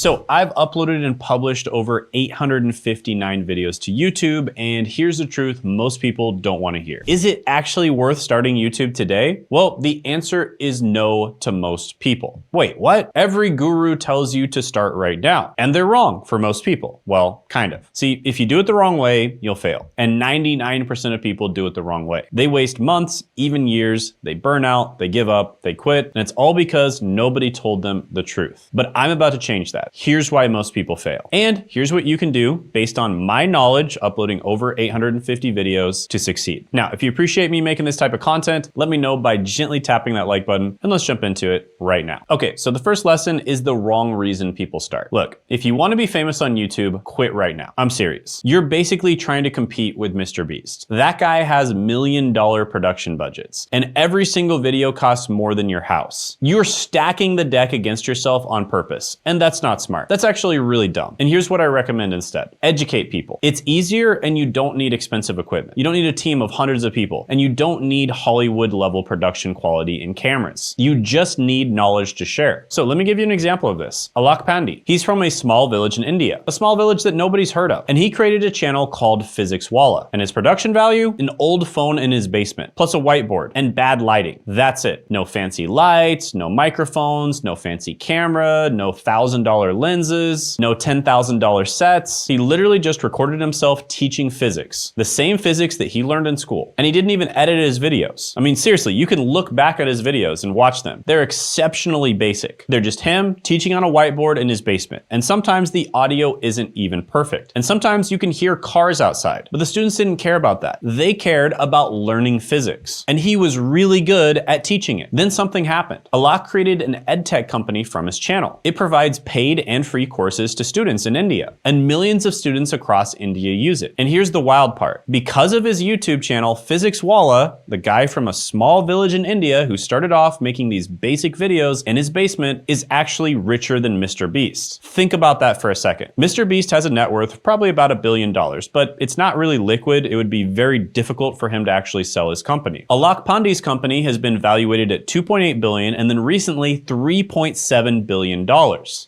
So I've uploaded and published over 859 videos to YouTube, and here's the truth most people don't want to hear. Is it actually worth starting YouTube today? Well, the answer is no to most people. Wait, what? Every guru tells you to start right now, and they're wrong for most people. Well, kind of. See, if you do it the wrong way, you'll fail. And 99% of people do it the wrong way. They waste months, even years, they burn out, they give up, they quit, and it's all because nobody told them the truth. But I'm about to change that. Here's why most people fail. And here's what you can do based on my knowledge, uploading over 850 videos to succeed. Now, if you appreciate me making this type of content, let me know by gently tapping that like button, and let's jump into it right now. Okay, so the first lesson is the wrong reason people start. Look, if you want to be famous on YouTube, quit right now. I'm serious. You're basically trying to compete with Mr. Beast. That guy has $1 million production budgets, and every single video costs more than your house. You're stacking the deck against yourself on purpose, and that's not smart. That's actually really dumb. And here's what I recommend instead. Educate people. It's easier, and you don't need expensive equipment. You don't need a team of hundreds of people, and you don't need Hollywood level production quality in cameras. You just need knowledge to share. So let me give you an example of this. Alok Pandey. He's from a small village in India, a small village that nobody's heard of. And he created a channel called Physics Walla. And his production value? An old phone in his basement, plus a whiteboard and bad lighting. That's it. No fancy lights, no microphones, no fancy camera, no $1,000 lenses, no $10,000 sets. He literally just recorded himself teaching physics, the same physics that he learned in school. And he didn't even edit his videos. I mean, seriously, you can look back at his videos and watch them. They're exceptionally basic. They're just him teaching on a whiteboard in his basement. And sometimes the audio isn't even perfect. And sometimes you can hear cars outside, but the students didn't care about that. They cared about learning physics. And he was really good at teaching it. Then something happened. Alok created an edtech company from his channel. It provides paid and free courses to students in India, and millions of students across India use it. And here's the wild part. Because of his YouTube channel, Physics Walla, the guy from a small village in India who started off making these basic videos in his basement, is actually richer than Mr. Beast. Think about that for a second. Mr. Beast has a net worth of probably about $1 billion, but it's not really liquid. It would be very difficult for him to actually sell his company. Alok Pandey's company has been valuated at $2.8 billion and then recently $3.7 billion.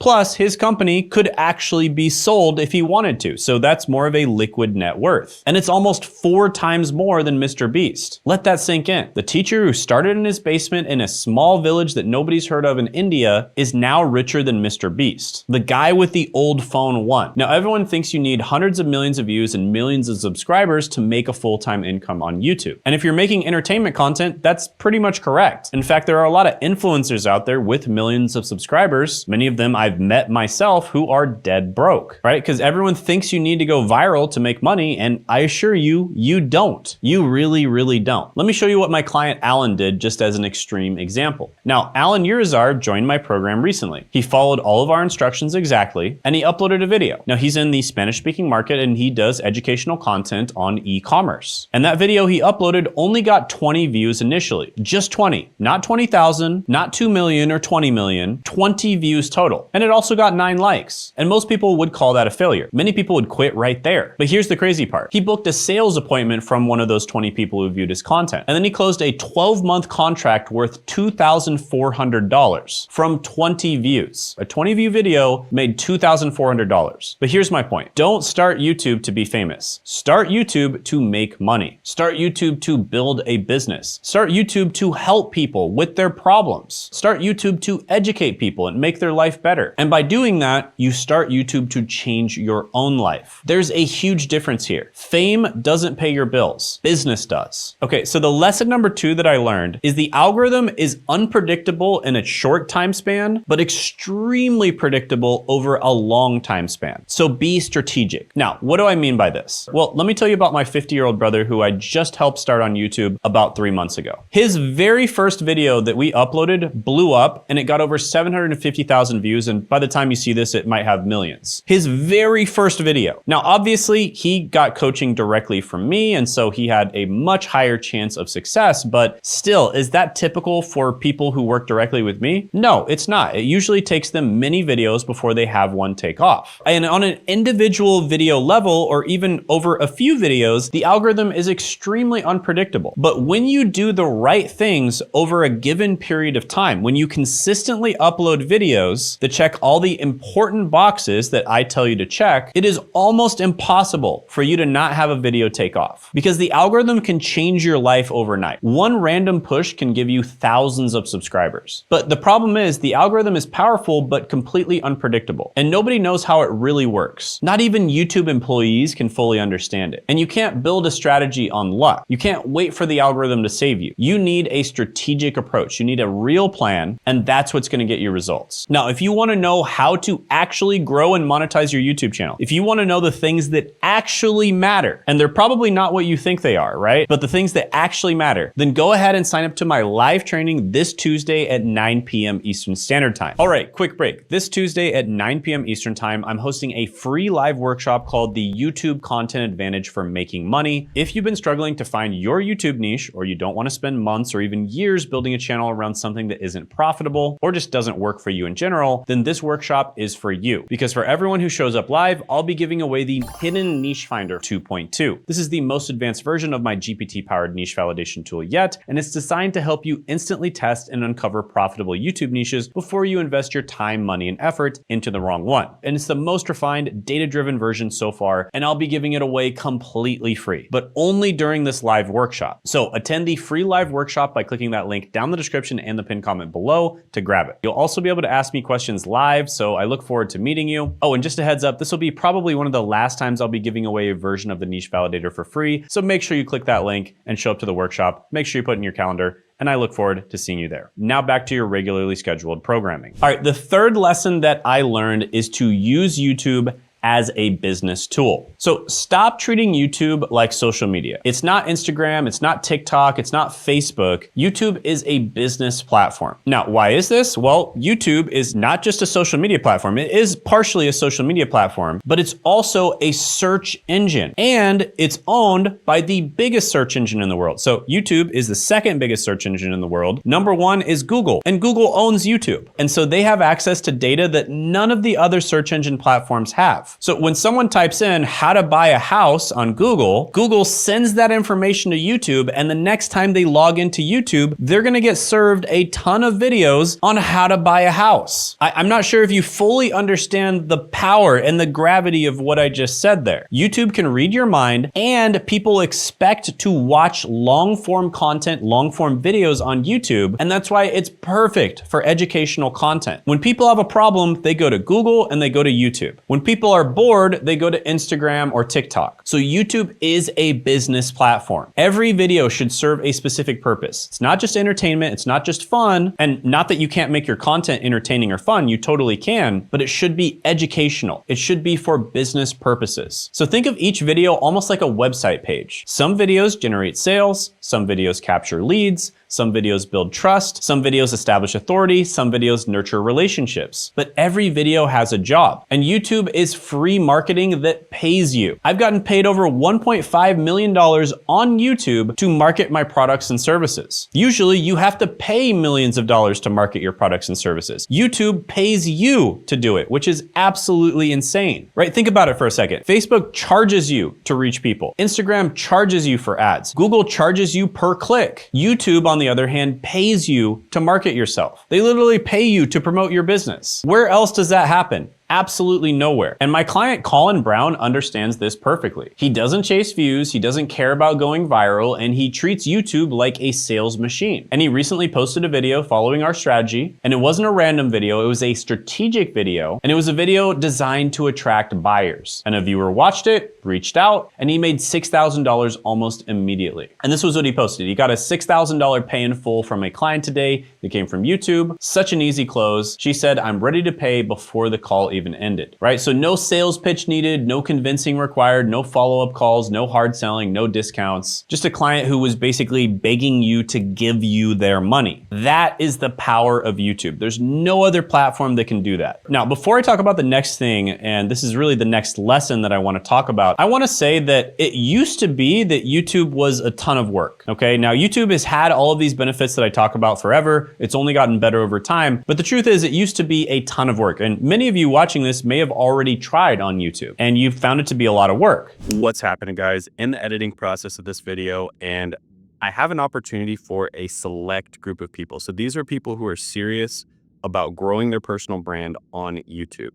Plus, his company could actually be sold if he wanted to, so that's more of a liquid net worth. And it's almost 4 times more than Mr. Beast. Let that sink in. The teacher who started in his basement in a small village that nobody's heard of in India is now richer than Mr. Beast. The guy with the old phone won. Now, everyone thinks you need hundreds of millions of views and millions of subscribers to make a full-time income on YouTube. And if you're making entertainment content, that's pretty much correct. In fact, there are a lot of influencers out there with millions of subscribers. Many of them I've met myself who are dead broke, right? Because everyone thinks you need to go viral to make money, and I assure you, you don't. You really, really don't. Let me show you what my client Alan did just as an extreme example. Now, Alan Urizar joined my program recently. He followed all of our instructions exactly, and he uploaded a video. Now, he's in the Spanish-speaking market, and he does educational content on e-commerce. And that video he uploaded only got 20 views initially. Just 20. Not 20,000, not 2 million or 20 million, 20 views total. And it also got 9 likes. And most people would call that a failure. Many people would quit right there. But here's the crazy part. He booked a sales appointment from one of those 20 people who viewed his content. And then he closed a 12-month contract worth $2,400 from 20 views. A 20 view video made $2,400. But here's my point. Don't start YouTube to be famous. Start YouTube to make money. Start YouTube to build a business. Start YouTube to help people with their problems. Start YouTube to educate people and make their life better. And by doing that, you start YouTube to change your own life. There's a huge difference here. Fame doesn't pay your bills. Business does. Okay, so the lesson number 2 that I learned is the algorithm is unpredictable in a short time span, but extremely predictable over a long time span. So be strategic. Now, what do I mean by this? Well, let me tell you about my 50-year-old brother who I just helped start on YouTube about 3 months ago. His very first video that we uploaded blew up and it got over 750,000 views, and by the time you see this, it might have millions. His very first video. Now, obviously, he got coaching directly from me, and so he had a much higher chance of success, but still, is that typical for people who work directly with me? No, it's not. It usually takes them many videos before they have one take off. And on an individual video level, or even over a few videos, the algorithm is extremely unpredictable. But when you do the right things over a given period of time, when you consistently upload videos that check all the important boxes that I tell you to check, it is almost impossible for you to not have a video take off, because the algorithm can change your life overnight. One random push can give you thousands of subscribers. But the problem is the algorithm is powerful but completely unpredictable, and nobody knows how it really works. Not even YouTube employees can fully understand it. And you can't build a strategy on luck. You can't wait for the algorithm to save you. You need a strategic approach. You need a real plan, and that's what's gonna get you results. Now, if you wanna know how to actually grow and monetize your YouTube channel, if you wanna know the things that actually matter, and they're probably not what you think they are, right? But the things that actually matter, then go ahead and sign up to my live training this Tuesday at 9 p.m. Eastern Standard Time. All right, quick break. This Tuesday at 9 p.m. Eastern Time, I'm hosting a free live workshop called the YouTube Content Advantage for Making Money. If you've been struggling to find your YouTube niche, or you don't want to spend months or even years building a channel around something that isn't profitable or just doesn't work for you in general, then this workshop is for you. Because for everyone who shows up live, I'll be giving away the Hidden Niche Finder 2.2. This is the most advanced version of my GPT-powered niche validation tool yet, and it's designed to help you instantly test and uncover profitable YouTube niches before you invest your time, money, and effort into the wrong one. And it's the most refined, data-driven version so far, and I'll be giving it away completely free, but only during this live workshop. So attend the free live workshop by clicking that link down the description and the pinned comment below to grab it. You'll also be able to ask me questions live, so I look forward to meeting you. Oh, and just a heads up, this will be probably one of the last times I'll be giving away a version of the Niche Validator for free, so make sure you click that link and show up to the workshop. Make sure you put it in your calendar, and I look forward to seeing you there. Now back to your regularly scheduled programming. All right, the third lesson that I learned is to use YouTube as a business tool. So stop treating YouTube like social media. It's not Instagram, it's not TikTok, it's not Facebook. YouTube is a business platform. Now, why is this? Well, YouTube is not just a social media platform. It is partially a social media platform, but it's also a search engine, and it's owned by the biggest search engine in the world. So YouTube is the second biggest search engine in the world. Number one is Google, and Google owns YouTube. And so they have access to data that none of the other search engine platforms have. So when someone types in how to buy a house on Google, Google sends that information to YouTube, and the next time they log into YouTube, they're gonna get served a ton of videos on how to buy a house. I'm not sure if you fully understand the power and the gravity of what I just said there. YouTube can read your mind, and people expect to watch long-form content, long-form videos on YouTube, and that's why it's perfect for educational content. When people have a problem, they go to Google and they go to YouTube. When people are bored, they go to Instagram or TikTok. So YouTube is a business platform. Every video should serve a specific purpose. It's not just entertainment, it's not just fun, and not that you can't make your content entertaining or fun, you totally can, but it should be educational. It should be for business purposes. So think of each video almost like a website page. Some videos generate sales, some videos capture leads, some videos build trust, some videos establish authority, some videos nurture relationships. But every video has a job, and YouTube is free marketing that pays you. I've gotten paid over $1.5 million on YouTube to market my products and services. Usually you have to pay millions of dollars to market your products and services. YouTube pays you to do it, which is absolutely insane, right? Think about it for a second. Facebook charges you to reach people. Instagram charges you for ads. Google charges you per click. YouTube, on the other hand, pays you to market yourself. They literally pay you to promote your business. Where else does that happen? Absolutely nowhere. And my client, Colin Brown, understands this perfectly. He doesn't chase views, he doesn't care about going viral, and he treats YouTube like a sales machine. And he recently posted a video following our strategy, and it wasn't a random video, it was a strategic video, and it was a video designed to attract buyers. And a viewer watched it, reached out, and he made $6,000 almost immediately. And this was what he posted. He got a $6,000 pay in full from a client today that came from YouTube. Such an easy close. She said, "I'm ready to pay before the call even ended," right? So no sales pitch needed, no convincing required, no follow-up calls, no hard selling, no discounts. Just a client who was basically begging you to give you their money. That is the power of YouTube. There's no other platform that can do that. Now, before I talk about the next thing, and this is really the next lesson that I want to talk about, I want to say that it used to be that YouTube was a ton of work, okay? Now, YouTube has had all of these benefits that I talk about forever. It's only gotten better over time, but the truth is it used to be a ton of work, and many of you watching this may have already tried on YouTube and you've found it to be a lot of work. What's happening, guys? In the editing process of this video, and I have an opportunity for a select group of people. So these are people who are serious about growing their personal brand on YouTube.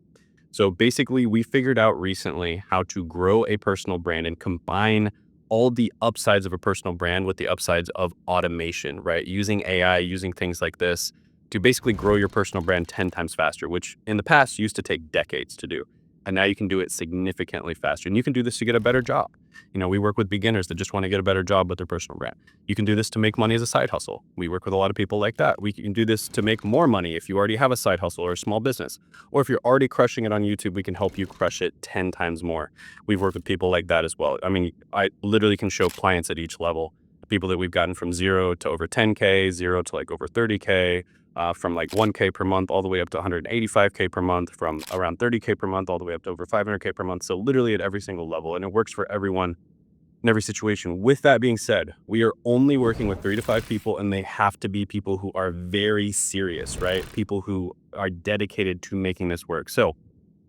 So basically, we figured out recently how to grow a personal brand and combine all the upsides of a personal brand with the upsides of automation, right? Using AI, using things like this to basically grow your personal brand 10 times faster, which in the past used to take decades to do. And now you can do it significantly faster. And you can do this to get a better job. You know, we work with beginners that just want to get a better job with their personal brand. You can do this to make money as a side hustle. We work with a lot of people like that. We can do this to make more money if you already have a side hustle or a small business. Or if you're already crushing it on YouTube, we can help you crush it 10 times more. We've worked with people like that as well. I mean, I literally can show clients at each level, people that we've gotten from 0 to over 10K, 0 to like over 30K, from like 1K per month all the way up to 185K per month, from around 30K per month all the way up to over 500K per month. So literally at every single level, and it works for everyone in every situation. With that being said, we are only working with 3 to 5 people, and they have to be people who are very serious, right? People who are dedicated to making this work. So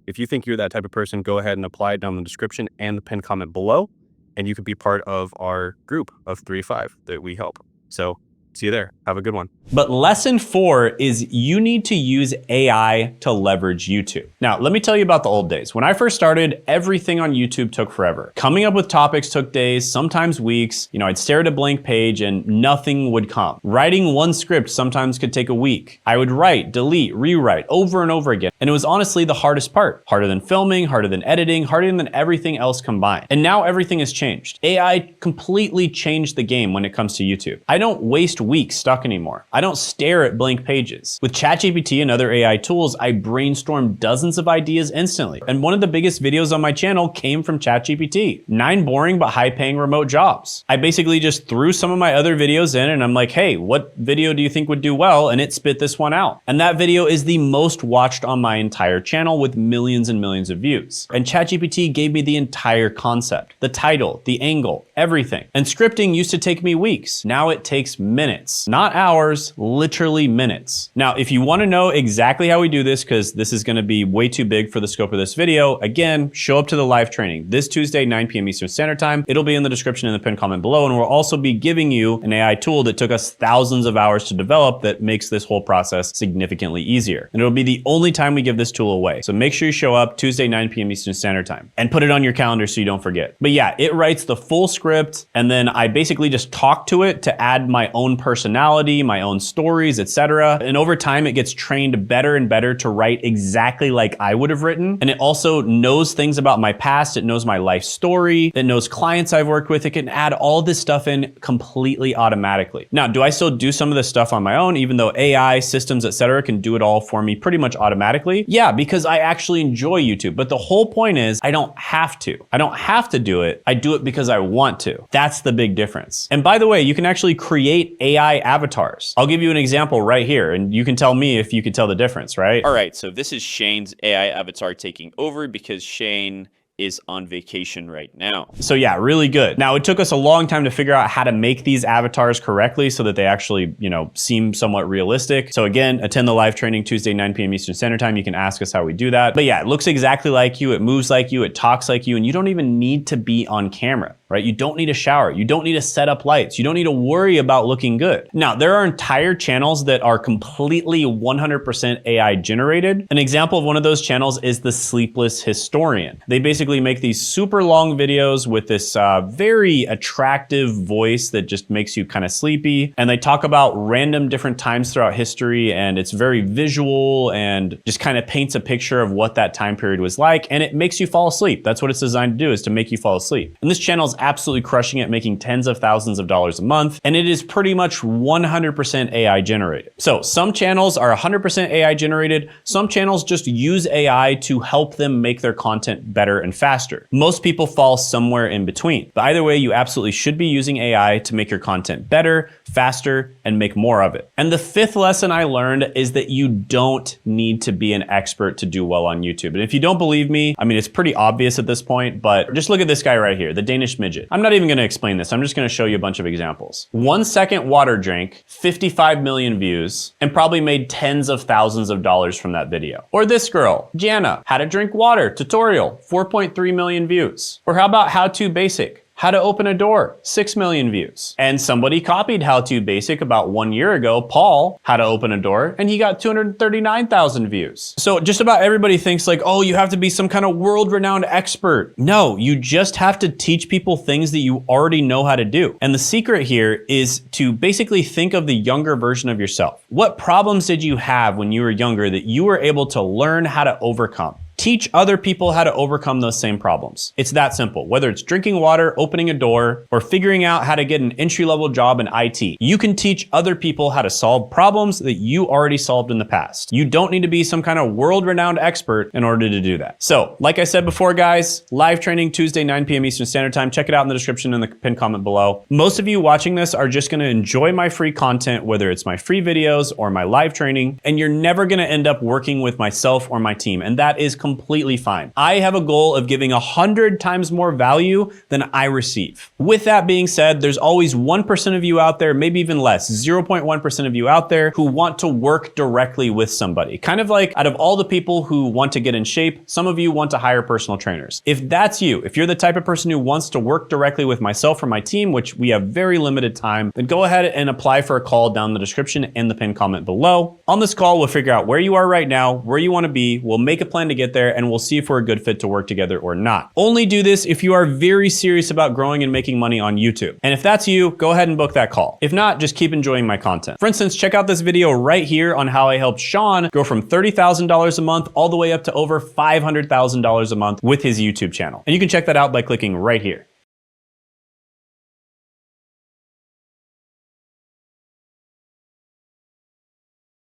if you think you're that type of person, go ahead and apply it down in the description and the pinned comment below, and you can be part of our group of 3 to 5 that we help. So see you there. Have a good one. But lesson 4 is you need to use AI to leverage YouTube. Now, let me tell you about the old days. When I first started, everything on YouTube took forever. Coming up with topics took days, sometimes weeks. You know, I'd stare at a blank page and nothing would come. Writing one script sometimes could take a week. I would write, delete, rewrite over and over again. And it was honestly the hardest part. Harder than filming, harder than editing, harder than everything else combined. And now everything has changed. AI completely changed the game when it comes to YouTube. I don't waste weeks stuck anymore. I don't stare at blank pages. With ChatGPT and other AI tools, I brainstorm dozens of ideas instantly. And one of the biggest videos on my channel came from ChatGPT. 9 boring but high-paying remote jobs. I basically just threw some of my other videos in and I'm like, hey, what video do you think would do well? And it spit this one out. And that video is the most watched on my entire channel with millions and millions of views. And ChatGPT gave me the entire concept, the title, the angle, everything. And scripting used to take me weeks. Now it takes minutes. Not hours, literally minutes. Now, if you want to know exactly how we do this, because this is going to be way too big for the scope of this video, again, show up to the live training this Tuesday, 9 p.m. Eastern Standard Time. It'll be in the description in the pinned comment below, and we'll also be giving you an AI tool that took us thousands of hours to develop that makes this whole process significantly easier. And it'll be the only time we give this tool away. So make sure you show up Tuesday, 9 p.m. Eastern Standard Time, and put it on your calendar so you don't forget. But yeah, it writes the full script, and then I basically just talk to it to add my own personality, my own stories, etc. And over time, it gets trained better and better to write exactly like I would have written. And it also knows things about my past. It knows my life story. It knows clients I've worked with. It can add all this stuff in completely automatically. Now, do I still do some of this stuff on my own, even though AI, systems, etc. can do it all for me pretty much automatically? Yeah, because I actually enjoy YouTube. But the whole point is I don't have to. I don't have to do it. I do it because I want to. That's the big difference. And by the way, you can actually create AI avatars. I'll give you an example right here, and you can tell me if you could tell the difference, right? All right, so this is Shane's AI avatar taking over because Shane is on vacation right now. So yeah, really good. Now, it took us a long time to figure out how to make these avatars correctly so that they actually, you know, seem somewhat realistic. So again, attend the live training Tuesday, 9 p.m. Eastern Standard Time. You can ask us how we do that. But yeah, it looks exactly like you, it moves like you, it talks like you, and you don't even need to be on camera, right? You don't need a shower. You don't need to set up lights. You don't need to worry about looking good. Now, there are entire channels that are completely 100% AI generated. An example of one of those channels is the Sleepless Historian. They basically make these super long videos with this very attractive voice that just makes you kind of sleepy. And they talk about random different times throughout history, and it's very visual and just kind of paints a picture of what that time period was like. And it makes you fall asleep. That's what it's designed to do, is to make you fall asleep. And this channel is absolutely crushing it, making tens of thousands of dollars a month. And it is pretty much 100% AI generated. So some channels are 100% AI generated. Some channels just use AI to help them make their content better and faster. Most people fall somewhere in between. But either way, you absolutely should be using AI to make your content better, faster, and make more of it. And the 5th lesson I learned is that you don't need to be an expert to do well on YouTube. And if you don't believe me, I mean, it's pretty obvious at this point, but just look at this guy right here, the Danish midget. I'm not even gonna explain this. I'm just gonna show you a bunch of examples. 1 second water drink, 55 million views, and probably made tens of thousands of dollars from that video. Or this girl, Jana, how to drink water tutorial, 4.3 million views. Or how about how to basic? How to open a door, 6 million views. And somebody copied How To Basic about 1 year ago, Paul, how to open a door, and he got 239,000 views. So just about everybody thinks like, oh, you have to be some kind of world-renowned expert. No, you just have to teach people things that you already know how to do. And the secret here is to basically think of the younger version of yourself. What problems did you have when you were younger that you were able to learn how to overcome? Teach other people how to overcome those same problems. It's that simple. Whether it's drinking water, opening a door, or figuring out how to get an entry-level job in IT, you can teach other people how to solve problems that you already solved in the past. You don't need to be some kind of world-renowned expert in order to do that. So, like I said before, guys, live training Tuesday, 9 p.m. Eastern Standard Time. Check it out in the description and the pinned comment below. Most of you watching this are just gonna enjoy my free content, whether it's my free videos or my live training, and you're never gonna end up working with myself or my team, and that is completely fine. I have a goal of giving 100 times more value than I receive. With that being said, there's always 1% of you out there, maybe even less, 0.1% of you out there who want to work directly with somebody. Kind of like out of all the people who want to get in shape, some of you want to hire personal trainers. If that's you, if you're the type of person who wants to work directly with myself or my team, which we have very limited time, then go ahead and apply for a call down in the description and the pinned comment below. On this call, we'll figure out where you are right now, where you want to be, we'll make a plan to get there, and we'll see if we're a good fit to work together or not. Only do this if you are very serious about growing and making money on YouTube. And if that's you, go ahead and book that call. If not, just keep enjoying my content. For instance, check out this video right here on how I helped Sean go from $30,000 a month all the way up to over $500,000 a month with his YouTube channel. And you can check that out by clicking right here.